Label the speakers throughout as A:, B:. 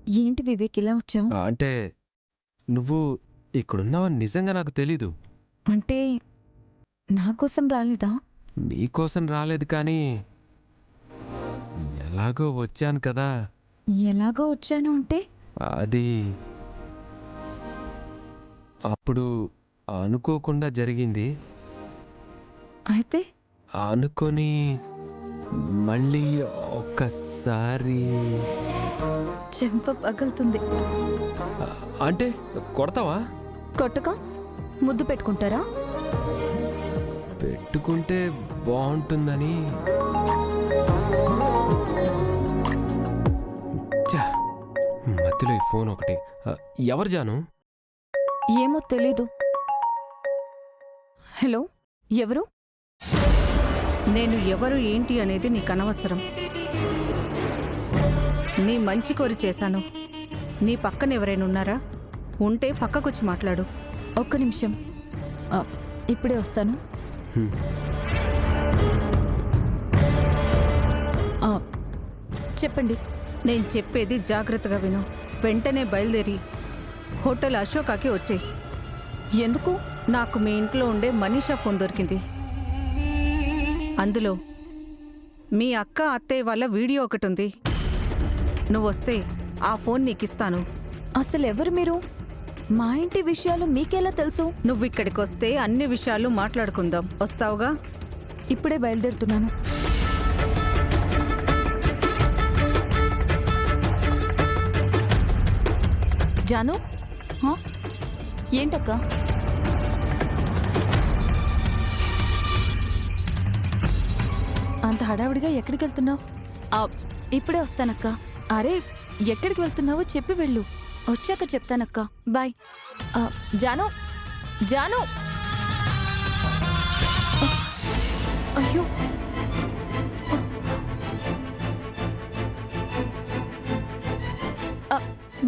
A: ఏంటి వివేక్ ఇలా వచ్చావు?
B: అంటే నువ్వు ఇక్కడున్నావని నిజంగా నాకు తెలీదు.
A: అంటే నా కోసం రాలేదా?
B: నీకోసం రాలేదు కానీ ఎలాగో వచ్చాను కదా.
A: ఎలాగో వచ్చాను అంటే
B: అది అప్పుడు అనుకోకుండా జరిగింది.
A: అయితే
B: అనుకొని మళ్ళీ ఒక్కసారి
A: చెంప పగులుతుంది.
B: అంటే కొడతావా?
A: కొట్టక ముద్దు పెట్టుకుంటారా?
B: పెట్టుకుంటే బాగుంటుందని. ఛ, మధ్యలో ఈ ఫోన్ ఒకటి. ఎవరు జాను?
A: ఏమో తెలీదు. హలో, ఎవరు?
C: నేను ఎవరు ఏంటి అనేది నీకు అనవసరం. నీ మంచి కోరి చేశాను. నీ పక్కన ఎవరైనా ఉన్నారా? ఉంటే పక్కకొచ్చి మాట్లాడు.
A: ఒక్క నిమిషం, ఇప్పుడే వస్తాను.
B: హ్మ్.
A: చెప్పండి.
C: నేను చెప్పేది జాగ్రత్తగా విను. వెంటనే బయలుదేరి హోటల్ అశోకాకి వచ్చేయ్.
A: ఎందుకు?
C: నాకు మీ ఇంట్లో ఉండే మనీషా ఫోన్ దొరికింది. అందులో మీ అక్క అత్తయ్య వాళ్ళ వీడియో ఒకటి ఉంది. నువ్వు వస్తే ఆ ఫోన్ నీకిస్తాను.
A: అసలు ఎవరు మీరు? మా ఇంటి విషయాలు మీకెలా తెలుసు?
C: నువ్వు ఇక్కడికి వస్తే అన్ని విషయాలు మాట్లాడుకుందాం. వస్తావుగా?
A: ఇప్పుడే బయలుదేరుతున్నాను. జాను, ఏంటక్క? అంత హడావిడిగా ఎక్కడికి వెళ్తున్నావు? ఇప్పుడే వస్తానక్క. అరే, ఎక్కడికి వెళ్తున్నావో చెప్పి వెళ్ళు. వచ్చాక చెప్తానక్క. బాయ్. జాను, జాను. అయ్యో,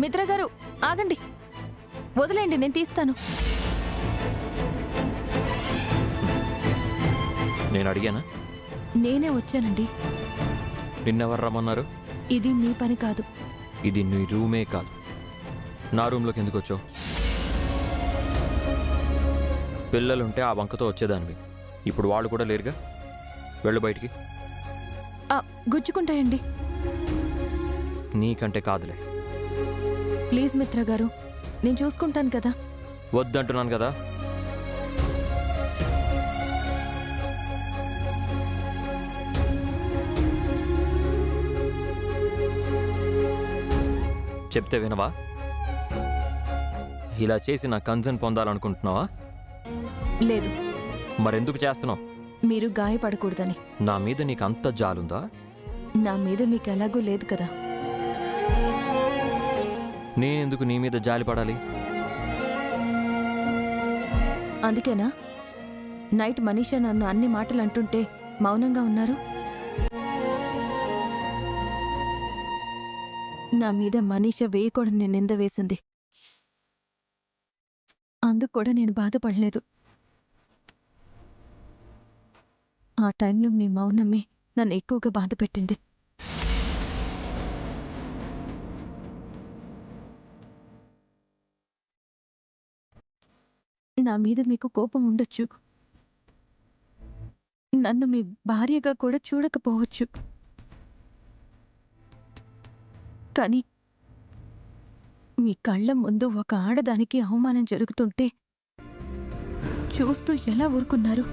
A: మిత్ర గారు ఆగండి, వదిలేండి, నేను తీస్తాను.
D: నేను అడిగానా?
A: నేనే వచ్చానండి.
D: నిన్నెవరు రమ్మన్నారు?
A: ఇది మీ పని కాదు.
D: ఇది నీ రూమే కాదు. నా రూమ్లోకి ఎందుకు వచ్చావు? పిల్లలుంటే ఆ వంకతో వచ్చేదానివి. ఇప్పుడు వాళ్ళు కూడా లేరుగా. వెళ్ళు బయటికి.
A: గుచ్చుకుంటాయండి.
D: నీకంటే కాదులే.
A: ప్లీజ్ మిత్ర గారు, నేను చూసుకుంటాను కదా.
D: వద్దంటున్నాను కదా. చెప్తే వినవా? ఇలా చేసి నా కన్సర్న్ పొందాలనుకుంటున్నావా?
A: లేదు.
D: మరెందుకు చేస్తున్నావు?
A: మీరు గాయపడకూడదని.
D: నా మీద నీకు అంత జాలుందా?
A: నా మీద మీకు ఎలాగూ లేదు కదా.
D: నేనెందుకు నీ మీద జాలి పడాలి?
A: అందుకేనా నైట్ మనీషా నన్ను అన్ని మాటలు అంటుంటే మౌనంగా ఉన్నారు? నా మీద మనీషా వేయకూడని నింద వేసింది. అందుకు కూడా నేను బాధపడలేదు. ఆ టైంలో మీ మౌనమే నన్ను ఎక్కువగా బాధ పెట్టింది. నా మీద మీకు కోపం ఉండొచ్చు, నన్ను మీ భార్యగా కూడా చూడకపోవచ్చు, కానీ మీ కళ్ళ ముందు ఒక ఆడదానికి అవమానం జరుగుతుంటే చూస్తూ ఎలా ఊరుకున్నారు?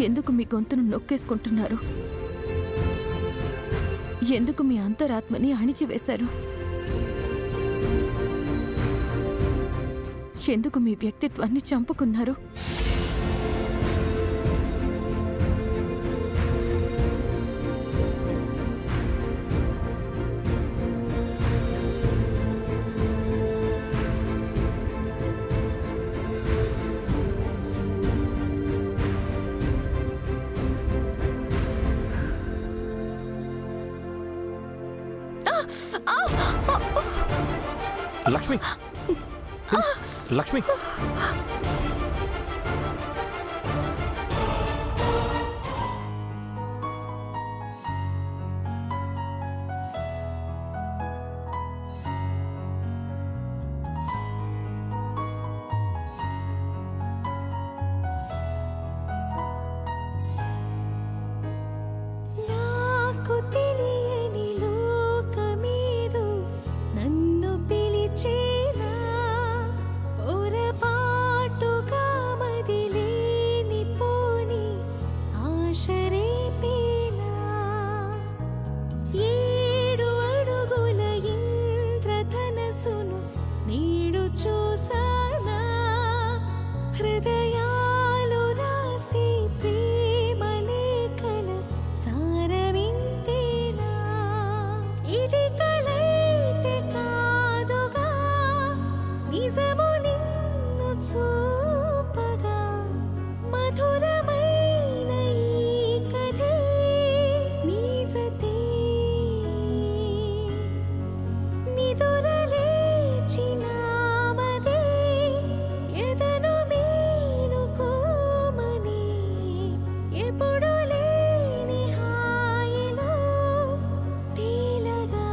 A: ఎందుకు మీ గొంతును నొక్కేసుకుంటున్నారు? ఎందుకు మీ అంతరాత్మని అణిచివేశారు? ఎందుకు మీ వ్యక్తిత్వాన్ని చంపుకున్నారు?
D: లక్ష్మి, లక్ష్మి,
E: చూసానా హృదయాలు రాసి ప్రేమ లేఖల సారమింతేనా ఇది కలైతే కాదుగా నిజము నిన్ను చూపగా మధురమైన ఈ కథే నీ జతే నిదురలేచినామదే ఎదను మేలుకోమని ఎప్పుడు లేని హాయిలో తేలగా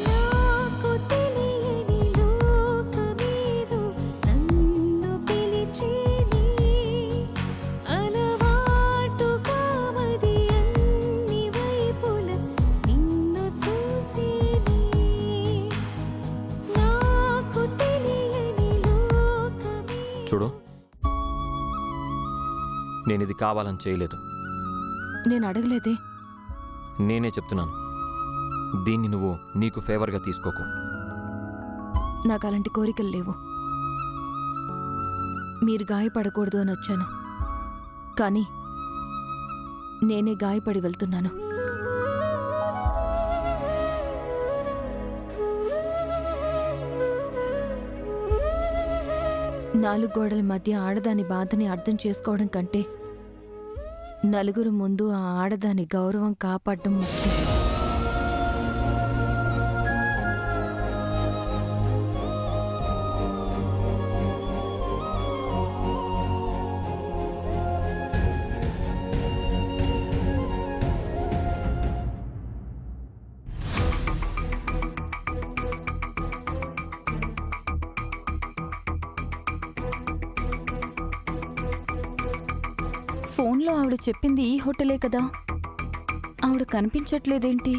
E: నాకు తెలియని లోకమేదో నన్ను పిలిచేది అలవాటుగా మది అన్ని వైపుల నిన్ను చూసేది నాకు తెలియని లోకమే
D: చూడు, నేను ఇది కావాలని చేయలేదు.
A: నేను అడగలేదే.
D: నేనే చెప్తున్నాను, దీన్ని నువ్వు నీకు ఫేవర్గా తీసుకోకు.
A: నాకు అలాంటి కోరికలు లేవు. మీరు గాయపడకూడదు అని వచ్చాను, కానీ నేనే గాయపడి వెళ్తున్నాను. నాలుగు గోడల మధ్య ఆడదాని బాధని అర్థం చేసుకోవడం కంటే నలుగురు ముందు ఆ ఆడదాని గౌరవం కాపాడడం ముఖ్యం. ఫోన్లో ఆవిడ చెప్పింది ఈ హోటలే కదా, ఆవిడ కనిపించట్లేదేంటి?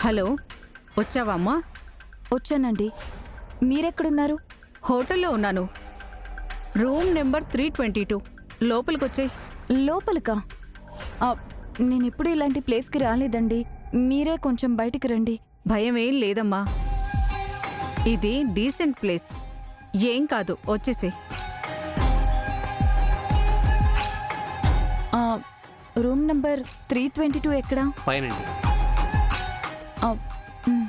C: హలో, వచ్చావా అమ్మా?
A: వచ్చానండి. మీరెక్కడున్నారు?
C: హోటల్లో ఉన్నాను. Room number 322. లోపలికొచ్చేయ్.
A: లోపలికా? నేనెప్పుడు ఇలాంటి ప్లేస్కి రాలేదండి. మీరే కొంచెం బయటికి రండి.
C: భయం ఏం లేదమ్మా, ఇది డీసెంట్ ప్లేస్. ఏం కాదు, వచ్చేసేయ్.
A: రూమ్ నంబర్ 322 ఎక్కడా?
B: పైనండి.
A: ఆ, మ్.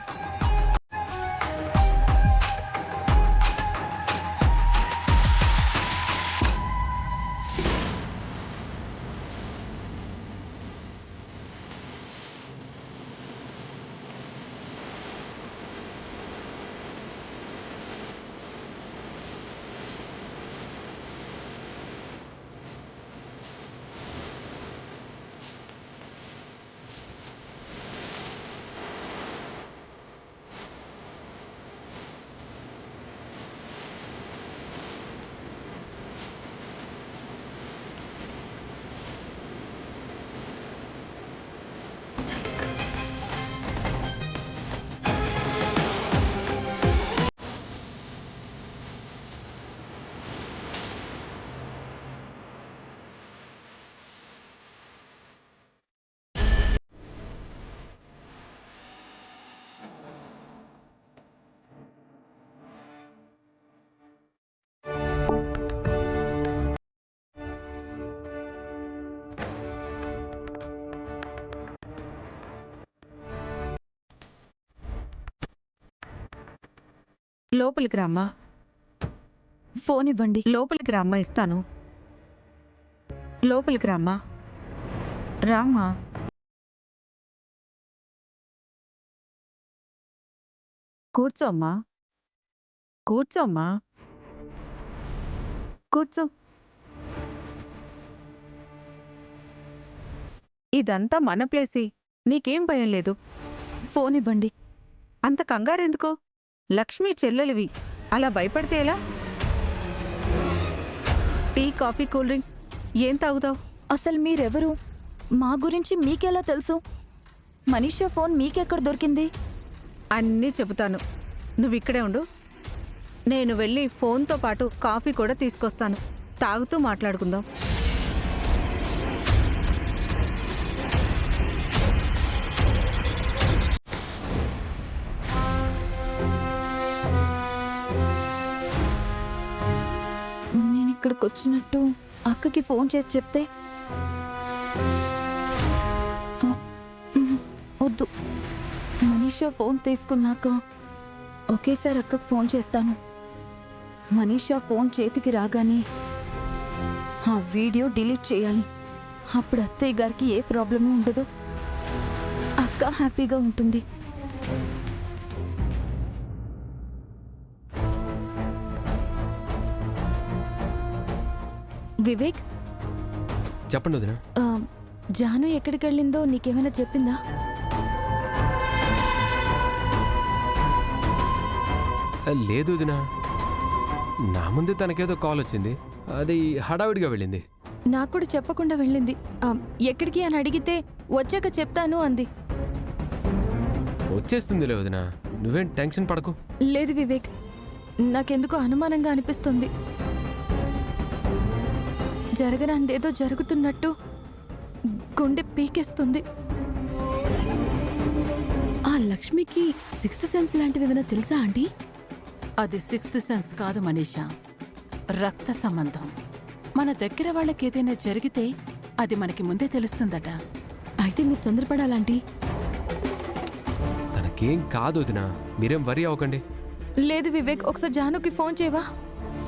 C: లోపలికి రామ్మా.
A: ఫోన్ ఇవ్వండి.
C: లోపలికి రామ్మా, ఇస్తాను. లోపలికి రామ్మా. రామ్మా. కూర్చోమ్మా. కూర్చోమ్మా. కూర్చో. ఇదంతా మన ప్లేసే, నీకేం భయం లేదు.
A: ఫోన్ ఇవ్వండి.
C: అంత కంగారెందుకో? లక్ష్మి చెల్లెలివి, అలా భయపడితే ఎలా? టీ, కాఫీ, కూల్ డ్రింక్ ఏం తాగుతావు?
A: అసలు మీరెవరు? మా గురించి మీకెలా తెలుసు? మనీషా ఫోన్ మీకెక్కడ దొరికింది?
C: అన్నీ చెబుతాను. నువ్వు ఇక్కడే ఉండు, నేను వెళ్ళి ఫోన్తో పాటు కాఫీ కూడా తీసుకొస్తాను. తాగుతూ మాట్లాడుకుందాం.
A: నేను ఇక్కడికి వచ్చినట్టు అక్కకి ఫోన్ చేసి చెప్తే వద్దు. మనీషా ఫోన్ తీసుకున్నాక ఒకేసారి అక్కకు ఫోన్ చేస్తాను. మనీషా ఫోన్ చేతికి రాగానే ఆ వీడియో డిలీట్ చేయాలి. అప్పుడు అత్తయ్య గారికి ఏ ప్రాబ్లము ఉండదు, అక్క హ్యాపీగా ఉంటుంది. వివేక్,
B: చెప్పండి వదిన.
A: జాను ఎక్కడికి వెళ్ళిందో నీకేమైనా చెప్పిందా?
B: లేదు వదిన, నా ముందే తనకేదో కాల్ వచ్చింది, అది హడావిడిగా వెళ్ళింది.
A: నాకు కూడా చెప్పకుండా వెళ్ళింది. ఎక్కడికి అని అడిగితే వచ్చాక చెప్తాను అంది.
B: వచ్చేస్తుందిలే వదిన, నువ్వేం టెన్షన్ పడకు.
A: లేదు వివేక్, నాకెందుకో అనుమానంగా అనిపిస్తుంది. జరగరాందేదో జరుగుతున్నట్టు గుండె పీకేస్తుంది.
F: ఆ లక్ష్మికి సిక్స్త్ సెన్స్ లాంటివి ఏమైనా తెలుసా ఆంటీ?
G: అది సిక్స్త్ సెన్స్ కాదు మనీషా, రక్త సంబంధం. మన దగ్గర వాళ్ళకి ఏదైనా జరిగితే అది మనకి ముందే తెలుస్తుందట.
F: అయితే మీరు తొందరపడాలంటీ.
B: తనకేం కాదు వదిన, మీరేం వరీ అవ్వకండి.
A: లేదు వివేక్, ఒకసారి జానుకి ఫోన్ చేయవా?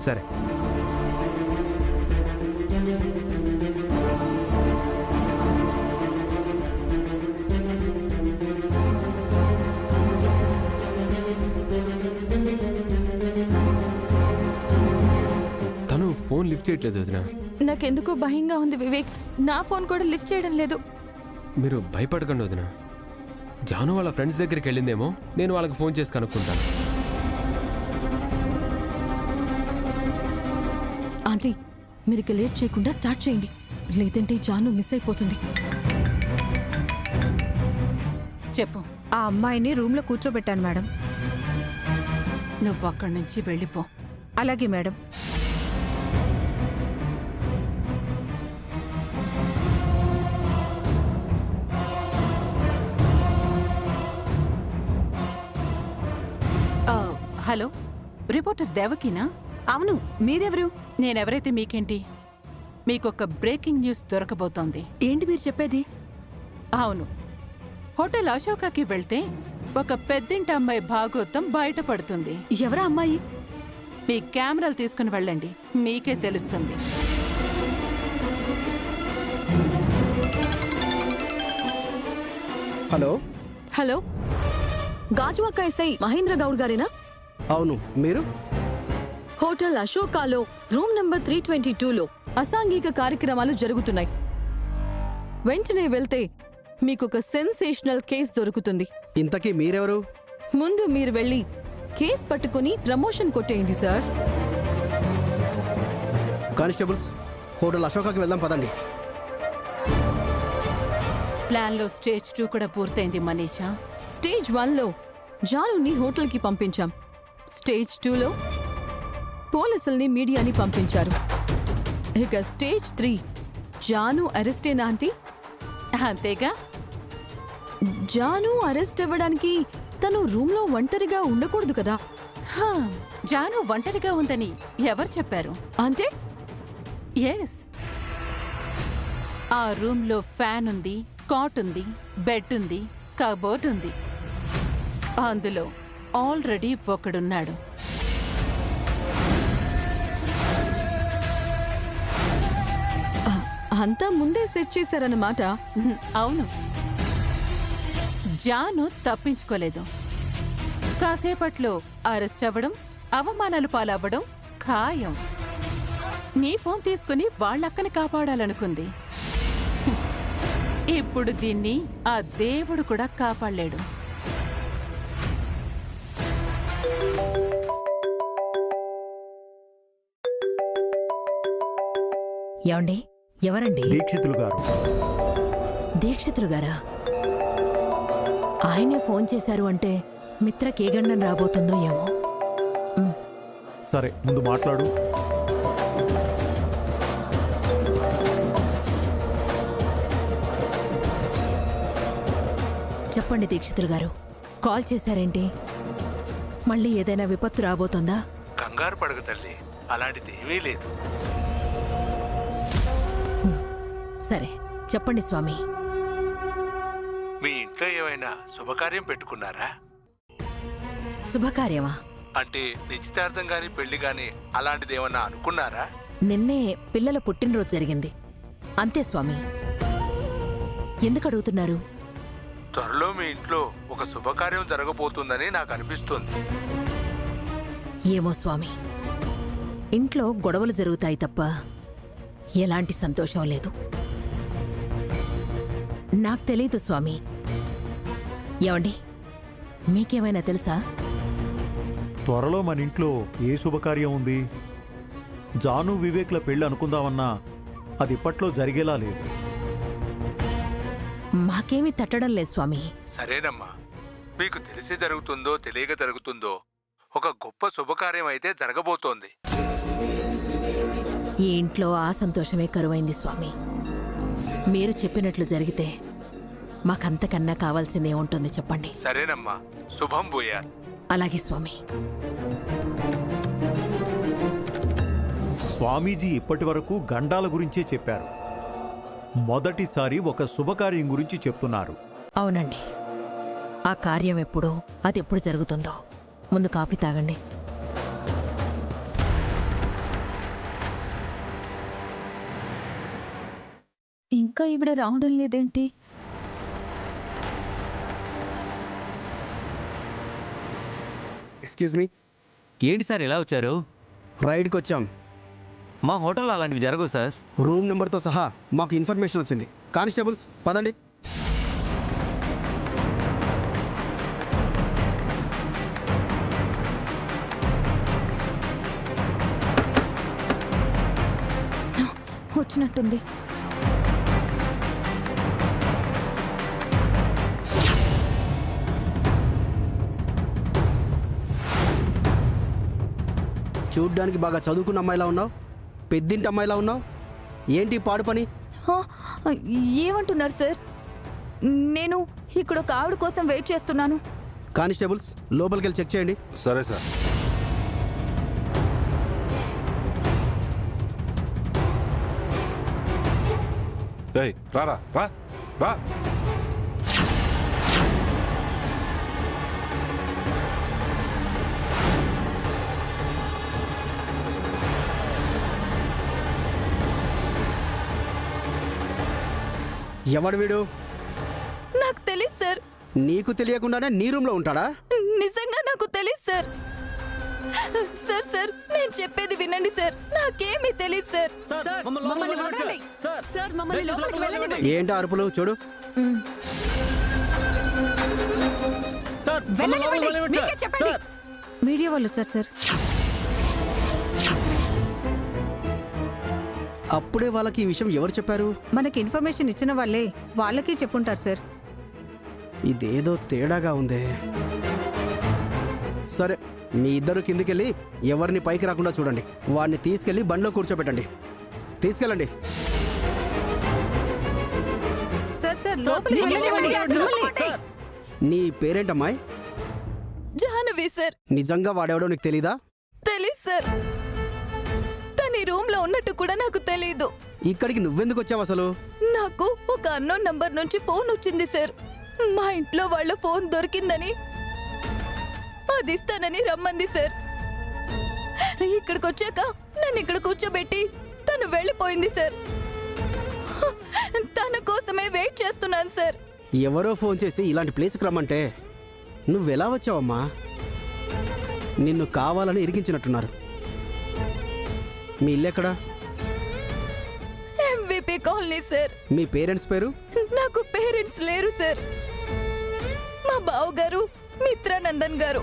B: సరే. తను ఫోన్ లిఫ్ట్ చేయట్లేదు వదిన.
A: నాకెందుకో భయంగా ఉంది వివేక్. నా ఫోన్ కూడా లిఫ్ట్ చేయడం లేదు.
B: మీరు భయపడకండి వదిన. జాను వాళ్ళ ఫ్రెండ్స్ దగ్గరికి వెళ్ళిందేమో, నేను వాళ్ళకి ఫోన్ చేసి కనుక్కుంటాను.
F: ఆంటీ, మీరు ఇక లేట్ చేయకుండా స్టార్ట్ చేయండి, లేదంటే జాను మిస్ అయిపోతుంది.
G: చెప్పు,
C: ఆ అమ్మాయిని రూమ్లో కూర్చోబెట్టాను మేడం.
G: నువ్వు అక్కడి నుంచి వెళ్ళిపో.
C: అలాగే మేడం.
G: Hello, reporter దేవకినా?
F: అవును, మీరెవరు?
G: నేనెవరైతే మీకేంటి? మీకొక బ్రేకింగ్ న్యూస్ దొరకబోతోంది.
F: ఏంటి మీరు చెప్పేది?
G: అవును, హోటల్ అశోకాకి వెళ్తే ఒక పెద్దింటి అమ్మాయి భాగోతం బయటపడుతుంది.
F: ఎవరా అమ్మాయి?
G: మీ కెమెరాలు తీసుకుని వెళ్ళండి, మీకే తెలుస్తుంది.
H: Hello
F: hello, Gajuwaka SI Mahendra Goud గారేనా?
H: అవును, మీరు?
F: హోటల్ అశోకాలో రూమ్ నంబర్ 322లో అసాంఘిక కార్యక్రమాలు జరుగుతున్నాయి. వెంటనే వెళ్తే మీకొక సెన్సేషనల్ కేస్ దొరుకుతుంది.
H: ఇంతకీ మీరెవరు?
F: ముందు మీరు వెళ్ళి కేస్ పట్టుకుని ప్రమోషన్ కొట్టేయండి సార్.
H: కానిస్టేబుల్స్, హోటల్ అశోకాకి వెళ్దాం పదండి.
G: ప్లాన్లో స్టేజ్ 2 కూడా పూర్తయింది మనీషా.
F: స్టేజ్ 1లో జానుని హోటల్కి పంపించాం. స్టేజ్ 2లో పోలీసుల్ని మీడియాని పంపించారు. ఇక స్టేజ్ 3 జాను అరెస్టేనా ఆంటీ?
G: అంతేగా.
F: జాను అరెస్ట్ అవ్వడానికి తను రూమ్లో ఒంటరిగా ఉండకూడదు కదా?
G: హా, జాను ఒంటరిగా ఉందని ఎవరు చెప్పారు?
F: అంటే
G: ఎస్, ఆ రూమ్లో ఫ్యాన్ ఉంది, కాట్ ఉంది, బెడ్ ఉంది, కబోర్డ్ ఉంది. అందులో ఆల్రెడీ ఒకడున్నాడు.
F: అంతా ముందే సెట్ చేశారన్నమాట.
G: అవును, జాను తప్పించుకోలేదు. కాసేపట్లో అరెస్ట్ అవ్వడం, అవమానాలు పాలవ్వడం ఖాయం. నీ ఫోన్ తీసుకుని వాళ్ళక్కని కాపాడాలనుకుంది. ఇప్పుడు దీన్ని ఆ దేవుడు కూడా కాపాడలేడు.
I: ఏమండి, ఎవరండి?
J: దీక్షితులు గారు.
I: దీక్షితులు గారా? ఆయనే ఫోన్ చేశారు అంటే మిత్రకి ఏ గండం రాబోతుందో ఏమో.
J: సరే ముందు మాట్లాడు.
I: చెప్పండి దీక్షితులు గారు, కాల్ చేశారేంటి? మళ్ళీ ఏదైనా విపత్తు రాబోతుందా?
K: కంగారు పడకు తల్లి, అలాంటిది ఏమీ లేదు.
I: సరే చెప్పండి స్వామి.
K: మీ ఇంట్లో ఏమైనా శుభకార్యం పెట్టుకున్నారా?
I: శుభకార్యమా?
K: అంటే నిశ్చితార్థం గాని పెళ్లి గాని అలాంటిది ఏమన్నా అనుకున్నారా?
I: నిన్నే పిల్లల పుట్టినరోజు జరిగింది, అంతే స్వామి. ఎందుకు అడుగుతున్నారు?
K: త్వరలో మీ ఇంట్లో ఒక శుభకార్యం జరగబోతుందని నాకు అనిపిస్తుంది.
I: ఏమో స్వామి, ఇంట్లో గొడవలు జరుగుతాయి తప్ప ఎలాంటి సంతోషం లేదు. నాకు తెలీదు స్వామి. ఏమండి, మీకేమైనా తెలుసా?
J: త్వరలో మన ఇంట్లో ఏ శుభకార్యం ఉంది? జాను వివేక్ల పెళ్ళి అనుకుందామన్నా అది ఇప్పట్లో జరిగేలా లేదు.
I: మాకేమీ తట్టడం లేదు స్వామి.
K: సరేనమ్మా, మీకు తెలిసి జరుగుతుందో తెలియక జరుగుతుందో ఒక గొప్ప శుభకార్యం అయితే జరగబోతోంది.
I: ఈ ఇంట్లో ఆ సంతోషమే కరువైంది స్వామి. మీరు చెప్పినట్లు జరిగితే మాకంతకన్నా కావాల్సిందే ఉంటుంది చెప్పండి.
K: సరేనమ్మా, శుభం భూయా.
I: అలాగే స్వామి.
J: స్వామీజీ ఇప్పటి వరకు గండాల గురించే చెప్పారు. మొదటిసారి ఒక శుభకార్యం గురించి చెప్తున్నారు.
I: అవునండి, ఆ కార్యం ఎప్పుడో, అది ఎప్పుడు జరుగుతుందో. ముందు కాఫీ తాగండి.
A: ఇంకా ఈవిడ రావడం లేదేంటి?
H: Excuse me.
L: ఏంటి సార్ ఇలా వచ్చారు?
H: రైడ్కి వచ్చాం.
L: మా హోటల్లో అలాంటివి జరగవు సార్.
H: రూమ్ నెంబర్తో సహా మాకు ఇన్ఫర్మేషన్ వచ్చింది. కానిస్టేబుల్స్ పదండి.
A: వచ్చినట్టుంది.
H: చూడ్డానికి బాగా చదువుకున్న అమ్మాయిలా ఉన్నావు, పెద్దింటి అమ్మాయిలా ఉన్నావు. ఏంటి పాడు పని?
A: ఏమంటున్నారు సార్? నేను ఇక్కడ ఒక ఆవిడ కోసం వెయిట్ చేస్తున్నాను.
H: కానిస్టేబుల్స్ లోపలికి వెళ్ళి చెక్ చేయండి.
K: సరే సార్. రారా రా రా.
H: ఎవడు వీడు?
A: నాకు తెలియదు సార్.
H: నీకు తెలియకుండానే నీ రూమ్లో ఉంటాడా?
A: నిజంగా నాకు తెలియదు సార్. సార్ సార్ నేను చెప్పేది వినండి సార్, నాకేమీ తెలియదు సార్.
H: ఏంటి అరుపులు? చూడు.
C: మీడియా వాళ్ళు వచ్చారు సార్.
H: అప్పుడే వాళ్ళకి ఈ విషయం ఎవరు చెప్పారు?
C: మనకి ఇన్ఫర్మేషన్ ఇచ్చిన వాళ్ళే, వాళ్ళకి చెప్పుంటారు సార్.
H: ఇదేదో తేడాగా ఉందే. సరే, మీ ఇద్దరు కిందికెళ్ళి ఎవరిని పైకి రాకుండా చూడండి. వాడిని తీసుకెళ్లి బండిలో కూర్చోబెట్టండి. తీసుకెళ్ళండి. నీ పేరేంటమ్మాయి?
A: జాహ్నవి సార్.
H: నిజంగా వాడెవడో నీకు తెలీదా?
A: తెలీదు సార్. తన రూమ్ లో ఉన్నట్టు కూడా నాకు తెలీదు.
H: ఇక్కడికి నువ్వెందుకు వచ్చావు అసలు?
A: నాకు ఒక అన్నోన్ నంబర్ నుంచి ఫోన్ వచ్చింది సార్. మా ఇంట్లో వాళ్ళ ఫోన్ దొరికిందని, అది ఇస్తానని రమ్మంది సార్. ఇక్కడికి వచ్చాక నన్ను ఇక్కడ కూర్చోబెట్టి తను వెళ్ళిపోయింది సార్. తన కోసమే వెయిట్ చేస్తున్నాను సార్.
H: ఎవరో ఫోన్ చేసి ఇలాంటి ప్లేస్కి రమ్మంటే నువ్వెలా వచ్చావమ్మా? నిన్ను కావాలని ఇరికించినట్టున్నారు. మీ ఇల్లు ఎక్కడా?
A: MVP colony sir.
H: మీ పేరెంట్స్ పేరు?
A: నాకు పేరెంట్స్ లేరు సార్. మా బావగారు మిత్రానందన్ గారు.